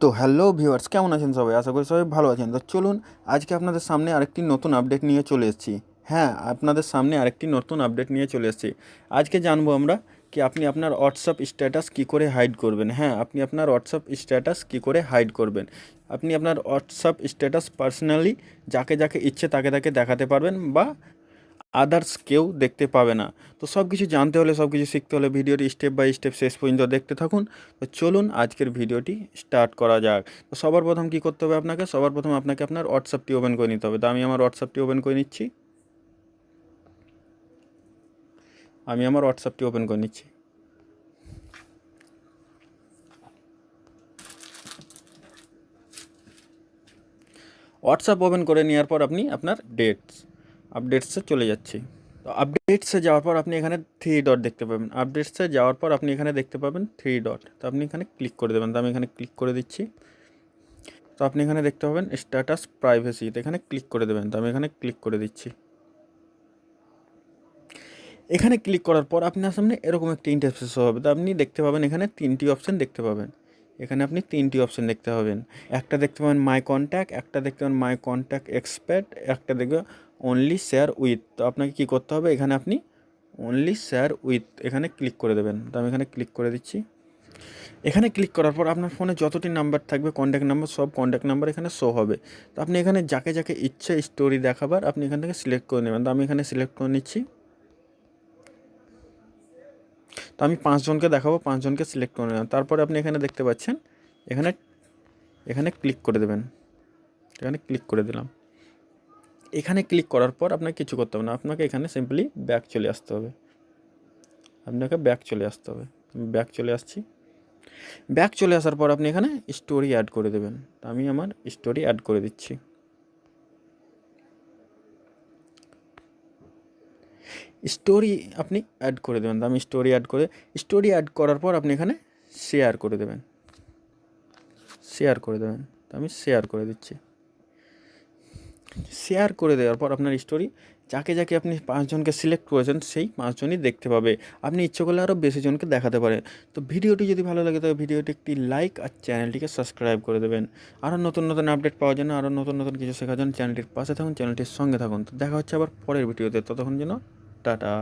তো hello viewers, কেমন আছেন সবাই? আশা করি সবাই ভালো আছেন। তো চলুন আজকে আপনাদের সামনে আরেকটি নতুন আপডেট নিয়ে চলে এসেছি। হ্যাঁ, আপনাদের সামনে আরেকটি নতুন আপডেট নিয়ে চলে এসেছি। আজকে জানবো আমরা কি আপনি আপনার হোয়াটসঅ্যাপ স্ট্যাটাস কী করে হাইড করবেন। হ্যাঁ, আপনি আপনার হোয়াটসঅ্যাপ স্ট্যাটাস কী করে হাইড করবেন। আপনি আপনার হোয়াটসঅ্যাপ স্ট্যাটাস পার্সোনালি যাকে যাকে ইচ্ছে তাকে তাকে দেখাতে পারবেন বা আদার্স কেউ দেখতে পাবে না। তো সব কিছু জানতে হলে, সব কিছু শিখতে হলে ভিডিওটি স্টেপ বাই স্টেপ শেষ পর্যন্ত দেখতে থাকুন। তো চলুন আজকের ভিডিওটি স্টার্ট করা যাক। তো সবার প্রথম কী করতে হবে আপনাকে? সবার প্রথম আপনাকে আপনার হোয়াটসঅ্যাপটি ওপেন করে নিতে হবে। তো আমি আমার হোয়াটসঅ্যাপটি ওপেন করে নিচ্ছি। হোয়াটসঅ্যাপ ওপেন করে নেওয়ার পর আপনি আপনার আপডেটসে চলে যাচ্ছি। তো আপডেটসে যাওয়ার পর আপনি এখানে থ্রি ডট দেখতে পাবেন। আপডেটসে যাওয়ার পর আপনি এখানে দেখতে পাবেন থ্রি ডট। তো আপনি এখানে ক্লিক করে দেবেন। তো আমি এখানে ক্লিক করে দিচ্ছি। তো আপনি এখানে দেখতে পাবেন স্ট্যাটাস প্রাইভেসি। তো এখানে ক্লিক করে দেবেন। তো আমি এখানে ক্লিক করে দিচ্ছি। এখানে ক্লিক করার পর আপনার সামনে এরকম একটি ইন্টারফেস হবে। তো আপনি দেখতে পাবেন এখানে তিনটি অপশান দেখতে পাবেন। এখানে আপনি তিনটি অপশান দেখতে পাবেন। একটা দেখতে পাবেন মাই কন্ট্যাক্ট, একটা দেখতে পাবেন মাই কন্ট্যাক্ট এক্সপার্ট, একটা দেখবে অনলি শেয়ার উইথ। তো আপনাকে কী করতে হবে? এখানে আপনি অনলি শেয়ার উইথ এখানে ক্লিক করে দেবেন। তো আমি এখানে ক্লিক করে দিচ্ছি। এখানে ক্লিক করার পর আপনার ফোনে যতটি নাম্বার থাকবে কন্ট্যাক্ট নাম্বার, সব কন্ট্যাক্ট নাম্বার এখানে শো হবে। তো আপনি এখানে যাকে যাকে ইচ্ছে স্টোরি দেখাবার আপনি এখান থেকে সিলেক্ট করে নেবেন। তো আমি এখানে সিলেক্ট করে নিচ্ছি। তো আমি 5 জনকে দেখাবো, 5 জনকে সিলেক্ট করে নেবেন। তারপরে আপনি এখানে দেখতে পাচ্ছেন এখানে এখানে ক্লিক করে দেবেন। এখানে ক্লিক করে দিলাম। এখানে ক্লিক করার পর আপনাকে কিছু করতে হবে না, আপনাকে এখানে সিম্পলি ব্যাক চলে আসতে হবে। আপনাকে ব্যাক চলে আসতে হবে। ব্যাক চলে আসছি। ব্যাক চলে আসার পর আপনি এখানে স্টোরি অ্যাড করে দেবেন। তো আমি আমার স্টোরি অ্যাড করে দিচ্ছি। স্টোরি আপনি অ্যাড করে দেবেন। তো আমি স্টোরি অ্যাড করার পর আপনি এখানে শেয়ার করে দেবেন। তো আমি শেয়ার করে দিচ্ছি। শেয়ার করে দেওয়ার পর আপনার স্টোরি যাকে যাকে আপনি 5 জনকে সিলেক্ট করেছেন সেই 5 জনই দেখতে পাবে। আপনি ইচ্ছে করলে আরও বেশি জনকে দেখাতে পারেন। তো ভিডিওটি যদি ভালো লাগে তবে ভিডিওটি একটি লাইক আর চ্যানেলটিকে সাবস্ক্রাইব করে দেবেন। আরও নতুন নতুন আপডেট পাওয়ার জন্য, আরও নতুন নতুন কিছু শেখার জন্য চ্যানেলটির পাশে থাকুন, চ্যানেলটির সঙ্গে থাকুন। তো দেখা হচ্ছে আবার পরের ভিডিওতে। ততক্ষণ জন্য টাটা।